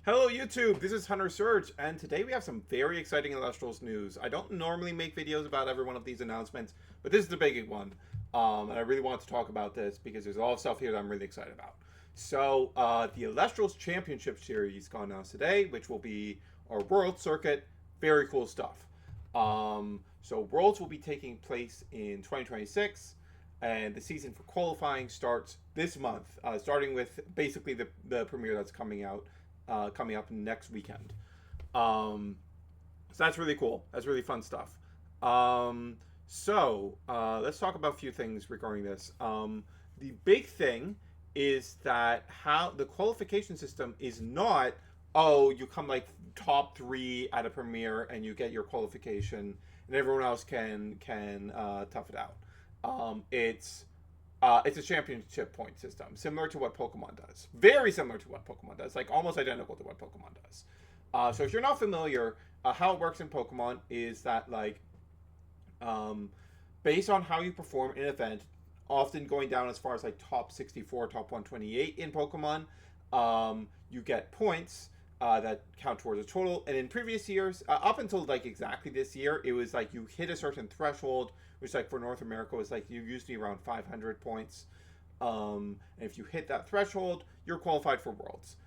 Hello YouTube, this is Hunter Surge, and today we have some very exciting Elestrals news. I don't normally make videos about every one of these announcements, but this is the big one. And I really want to talk about this because there's a lot of stuff here that I'm really excited about. So, the Elestrals Championship Series got announced today, which will be our World Circuit. Very cool stuff. So Worlds will be taking place in 2026, and the season for qualifying starts this month, starting with basically the premiere that's coming up next weekend. Um, so that's really cool. That's really fun stuff. Let's talk about a few things regarding this. The big thing is that how the qualification system is not, oh, you come like top three at a premiere and you get your qualification and everyone else can tough it out. It's a championship point system, similar to what Pokemon does. Very similar to what Pokemon does, like almost identical to what Pokemon does. So if you're not familiar, how it works in Pokemon is that um, based on how you perform in an event, often going down as far as like top 64, top 128 in Pokemon, you get points that count towards a total. And in previous years, up until like exactly this year, it was like you hit a certain threshold, which like for North America was like you usually around 500 points. And if you hit that threshold, you're qualified for Worlds.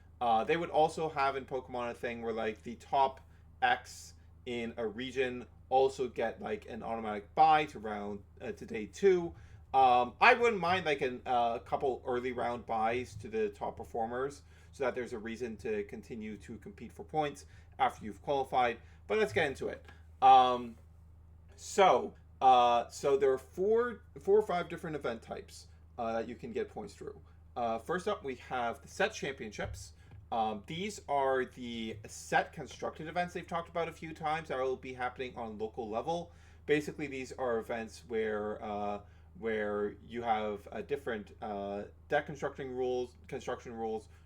They would also have in Pokemon a thing where like the top X in a region also get like an automatic buy to round to day two. I wouldn't mind like a couple early round buys to the top performers so that there's a reason to continue to compete for points after you've qualified. But let's get into it. So there are four or five different event types that you can get points through. First up, we have the set championships. These are the set constructed events they've talked about a few times that will be happening on local level. Basically, these are events where you have different deck construction rules.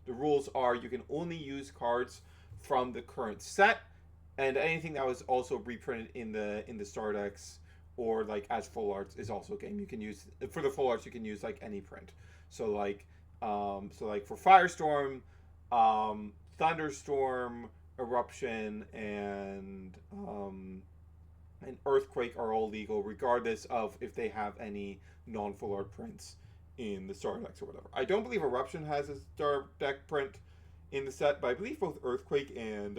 The rules are you can only use cards from the current set, and anything that was also reprinted in the star decks or like as full arts is also a game you can use. For the full arts, you can use like any print. So like for Firestorm, Thunderstorm, Eruption, and Earthquake are all legal, regardless of if they have any non-full art prints in the star decks or whatever. I don't believe Eruption has a star deck print in the set, but I believe both Earthquake and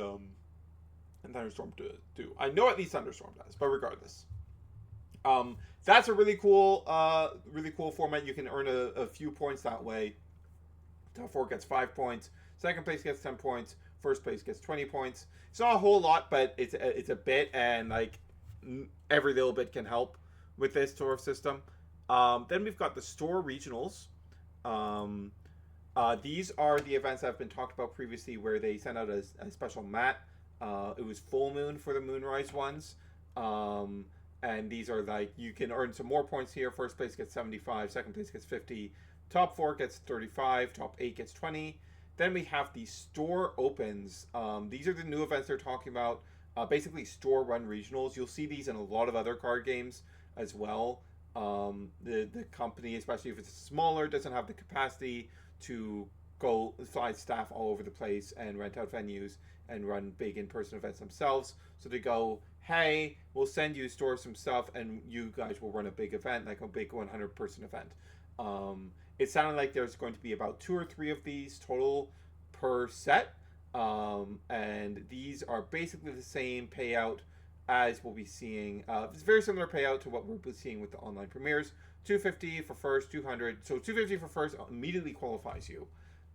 Thunderstorm do. I know at least Thunderstorm does, but regardless. That's a really cool format. You can earn a few points that way. Top four gets 5 points. Second place gets 10 points. First place gets 20 points. It's not a whole lot, but it's a bit, and like every little bit can help with this sort of system. Then we've got the store regionals. Um, these are the events that have been talked about previously, where they send out a special mat. It was full moon for the moonrise ones. And these are like you can earn some more points here. First place gets 75, second place gets 50, top four gets 35, top eight gets 20. Then we have the store opens. These are the new events they're talking about. Basically, store run regionals. You'll see these in a lot of other card games as well. The company, especially if it's smaller, doesn't have the capacity to go fly staff all over the place and rent out venues and run big in-person events themselves. So they go, hey, we'll send you store some stuff and you guys will run a big event, like a big 100-person event. It sounded like there's going to be about 2 or 3 of these total per set. And these are basically the same payout as we'll be seeing. It's a very similar payout to what we'll be seeing with the online premieres. 250 for first, 200. So 250 for first immediately qualifies you.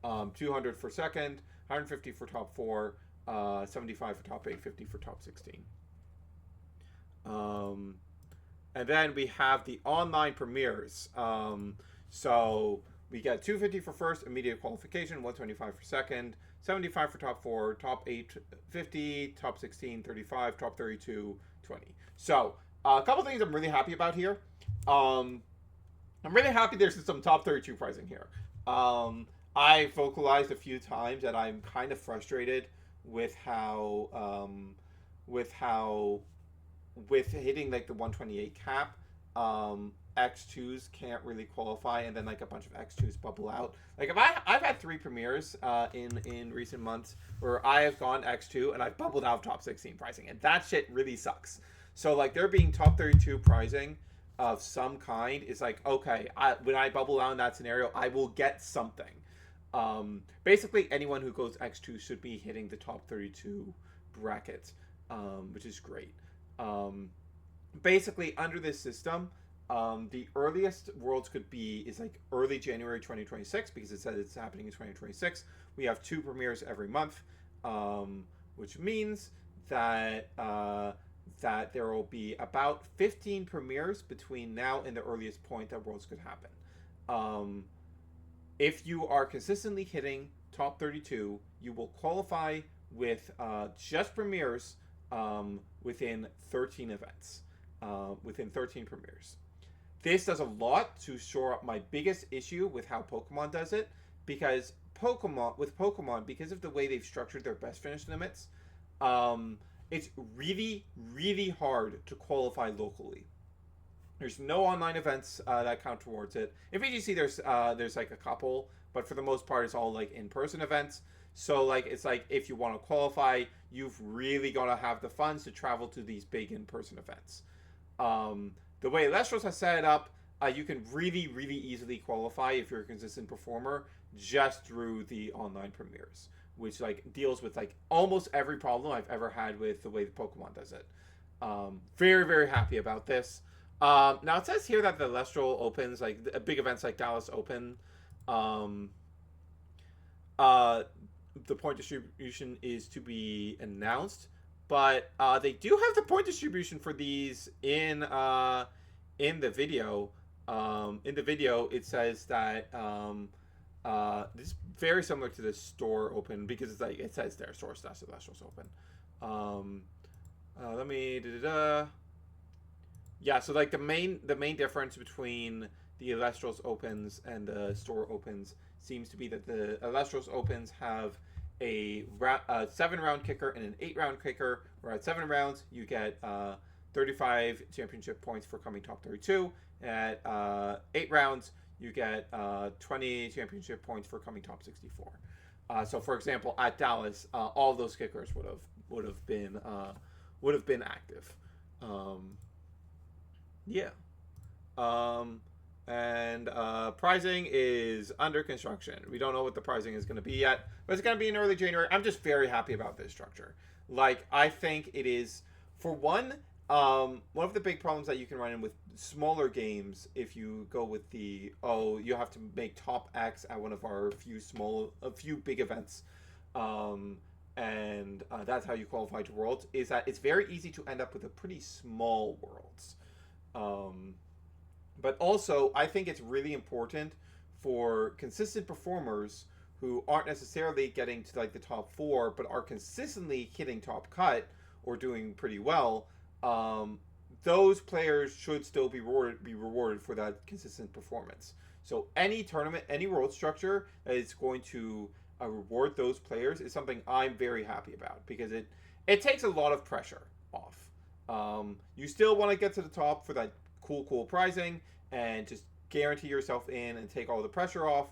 200 for second, 150 for top four, 75 for top eight, 50 for top 16. And then we have the online premieres. So we get 250 for first, immediate qualification, 125 for second, 75 for top four, top 8, 50, top 16, 35, top 32, 20. So a couple things I'm really happy about here. I'm really happy there's some top 32 pricing here. I vocalized a few times that I'm kind of frustrated with how with hitting like the 128 cap. X2s can't really qualify, and then like a bunch of X2s bubble out. Like if I've had 3 premieres in recent months where I have gone X2 and I've bubbled out of top 16 pricing, and that shit really sucks. So like there being top 32 pricing of some kind is like, okay, when I bubble out in that scenario, I will get something. Basically, anyone who goes X2 should be hitting the top 32 bracket, which is great. Basically, under this system, the earliest Worlds could be is like early January 2026 because it says it's happening in 2026. We have 2 premieres every month, which means that that there will be about 15 premieres between now and the earliest point that Worlds could happen. If you are consistently hitting top 32, you will qualify with just premieres within 13 events, within 13 premieres. This does a lot to shore up my biggest issue with how Pokemon does it, because Pokemon, because of the way they've structured their best finish limits, it's really, really hard to qualify locally. There's no online events that count towards it. In VGC, there's like a couple, but for the most part, it's all like in-person events. So like it's like if you want to qualify, you've really got to have the funds to travel to these big in-person events. The way Elestrals has set it up, you can really, really easily qualify if you're a consistent performer just through the online premieres, which like deals with like almost every problem I've ever had with the way the Pokemon does it. Very, very happy about this. Now it says here that the Elestral opens, like big events like Dallas Open, the point distribution is to be announced, but they do have the point distribution for these in the video. In the video, it says that this is very similar to the store open because it's like it says there store slash Elestrals open. Let me yeah, so like the main difference between the Elestrals opens and the store opens seems to be that the Elestrals opens have a 7-round kicker and an 8-round kicker, where at 7 rounds you get 35 championship points for coming top 32. At 8 rounds you get 20 championship points for coming top 64. So for example, at Dallas, all of those kickers would have been active. Yeah. And pricing is under construction. We don't know what the pricing is going to be yet, but it's going to be in early January. I'm just very happy about this structure. Like, I think it is, for one of the big problems that you can run in with smaller games, if you go with the, you have to make top X at one of our few big events, and that's how you qualify to Worlds, is that it's very easy to end up with a pretty small Worlds. But also, I think it's really important for consistent performers who aren't necessarily getting to like the top 4, but are consistently hitting top cut or doing pretty well. Those players should still be rewarded for that consistent performance. So any tournament, any world structure that is going to reward those players is something I'm very happy about, because it takes a lot of pressure off. You still want to get to the top for that cool pricing and just guarantee yourself in and take all the pressure off,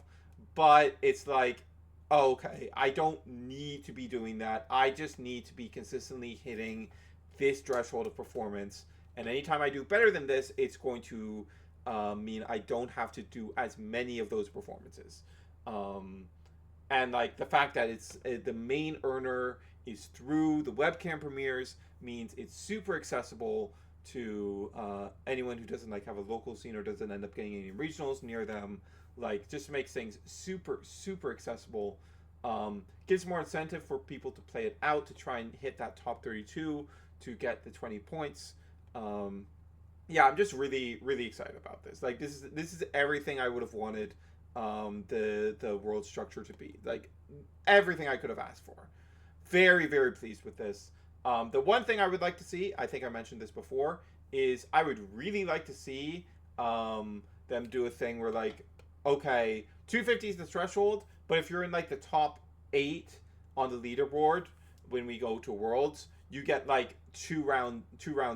but it's like, okay, I don't need to be doing that. I just need to be consistently hitting this threshold of performance, and anytime I do better than this, it's going to mean I don't have to do as many of those performances. And like the fact that it's the main earner is through the webcam premieres means it's super accessible to anyone who doesn't like have a local scene or doesn't end up getting any regionals near them. Like, just makes things super accessible. Gives more incentive for people to play it out, to try and hit that top 32 to get the 20 points. Yeah, I'm just really excited about this. Like, this is everything I would have wanted the world structure to be. Like, everything I could have asked for. Very pleased with this. The one thing I would like to see, I think I mentioned this before, is I would really like to see them do a thing where, like, okay, 250 is the threshold, but if you're in like the top 8 on the leaderboard when we go to Worlds, you get like two rounds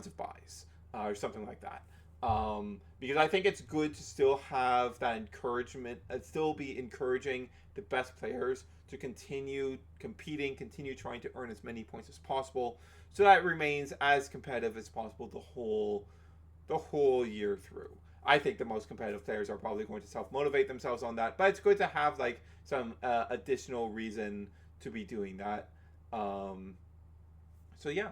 of buys or something like that. Because I think it's good to still have that encouragement, still be encouraging the best players to continue competing, continue trying to earn as many points as possible, so that it remains as competitive as possible the whole year through. I think the most competitive players are probably going to self motivate themselves on that, but it's good to have like some additional reason to be doing that. Um, so yeah,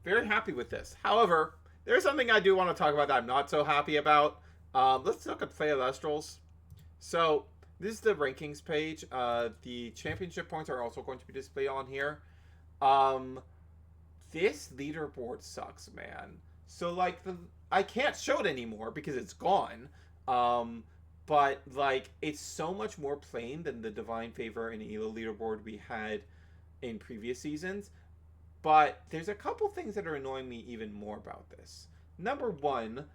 very happy with this. However, there's something I do want to talk about that I'm not so happy about. Let's look at play Elestrals. So this is the rankings page. The championship points are also going to be displayed on here. Um, this leaderboard sucks, man. So like I can't show it anymore because it's gone. Um, but like it's so much more plain than the Divine Favor and Elo leaderboard we had in previous seasons. But there's a couple things that are annoying me even more about this. Number one,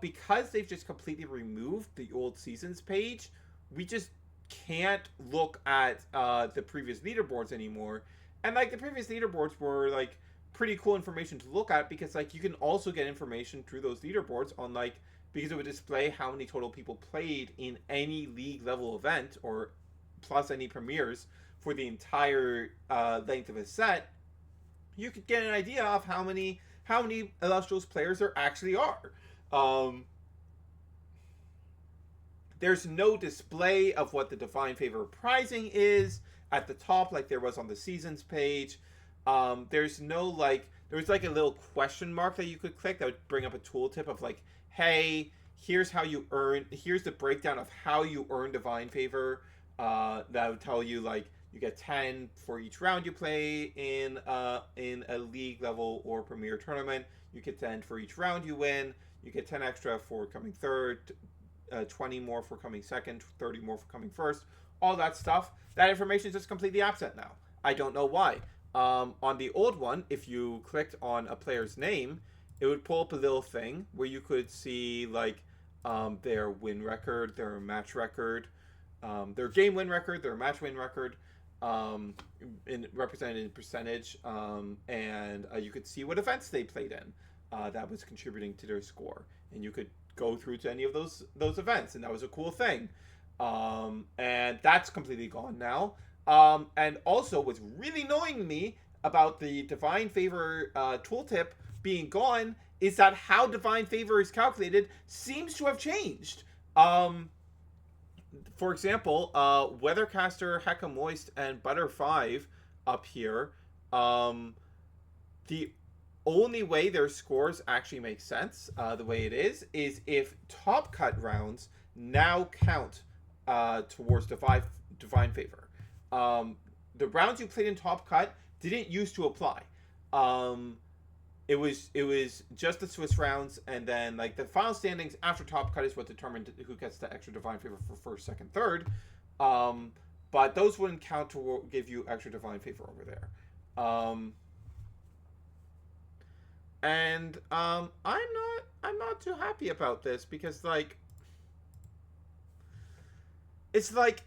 because they've just completely removed the old seasons page, we just can't look at the previous leaderboards anymore. And like the previous leaderboards were like pretty cool information to look at because like you can also get information through those leaderboards on like because it would display how many total people played in any league level event or plus any premieres for the entire length of a set. You could get an idea of how many Illustrious players there actually are. Um, there's no display of what the Divine Favor prizing is at the top like there was on the seasons page. There's no like there's like a little question mark that you could click that would bring up a tooltip of like, hey, here's how you earn. Here's the breakdown of how you earn Divine Favor. That would tell you like you get 10 for each round you play in a league level or premier tournament. You get 10 for each round you win. You get 10 extra for coming third, 20 more for coming second, 30 more for coming first. All that stuff. That information is just completely absent now. I don't know why. On the old one, if you clicked on a player's name, it would pull up a little thing where you could see like their win record, their match record, their game win record, their match win record, represented in percentage, and you could see what events they played in that was contributing to their score, and you could go through to any of those events, and that was a cool thing. And that's completely gone now. And also, what's really annoying me about the Divine Favor tooltip being gone is that how Divine Favor is calculated seems to have changed. For example, Weathercaster, Hecka Moist, and Butter5 up here, the only way their scores actually make sense, the way it is if top cut rounds now count towards Divine Favor. The rounds you played in top cut didn't used to apply. It was just the Swiss rounds, and then like the final standings after top cut is what determined who gets the extra Divine Favor for first, second, third. But those wouldn't count to give you extra Divine Favor over there. And I'm not too happy about this because like it's like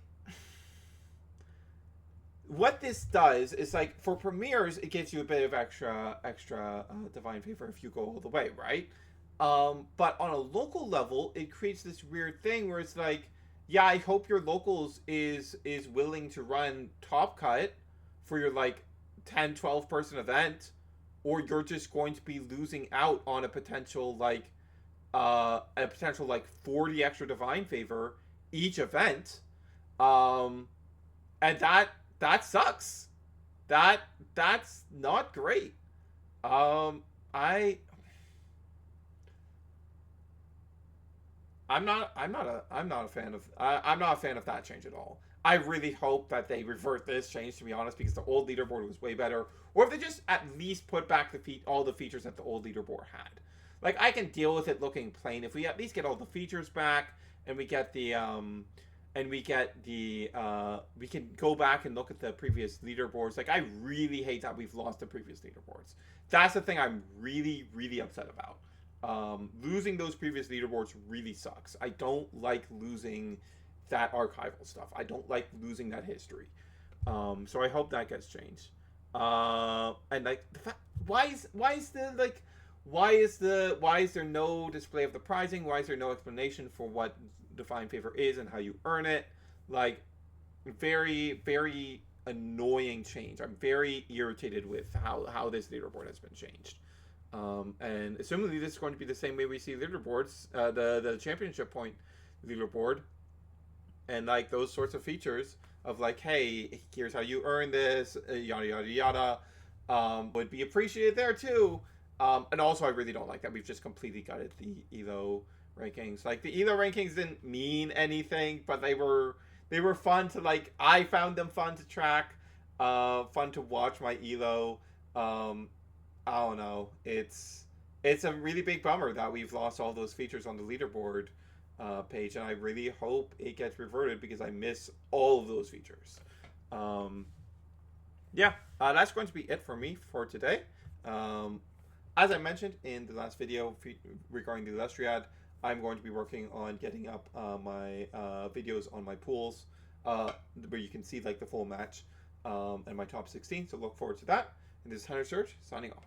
what this does is like for premieres it gives you a bit of extra Divine Favor if you go all the way, right? But on a local level it creates this weird thing where it's like, yeah, I hope your locals is willing to run top cut for your like 10-12 person event, or you're just going to be losing out on a potential like 40 extra Divine Favor each event. And that sucks. That's not great. I I'm not a fan of I'm not a fan of that change at all. I really hope that they revert this change, to be honest, because the old leaderboard was way better. Or if they just at least put back all the features that the old leaderboard had. Like I can deal with it looking plain if we at least get all the features back and we get the we can go back and look at the previous leaderboards. Like I really hate that we've lost the previous leaderboards. That's the thing I'm really, really upset about. Losing those previous leaderboards really sucks. I don't like losing that archival stuff. I don't like losing that history. So I hope that gets changed. And like the fact, why is the like why is there no display of the prizing? Why is there no explanation for what divine favor is and how you earn it? Like, very, very annoying change. I'm very irritated with how this leaderboard has been changed. And assumingly this is going to be the same way we see leaderboards, the championship point leaderboard, and like those sorts of features of like, hey, here's how you earn this, yada yada yada, would be appreciated there too. And also, I really don't like that we've just completely gutted the ELO rankings. Like the ELO rankings didn't mean anything, but they were fun to like. I found them fun to track, fun to watch my ELO. I don't know. It's a really big bummer that we've lost all those features on the leaderboard page, and I really hope it gets reverted because I miss all of those features. Um, yeah, that's going to be it for me for today. As I mentioned in the last video regarding the Elestriad, I'm going to be working on getting up my videos on my pools, where you can see like the full match and my top 16. So look forward to that. And this is Hunter Surge signing off.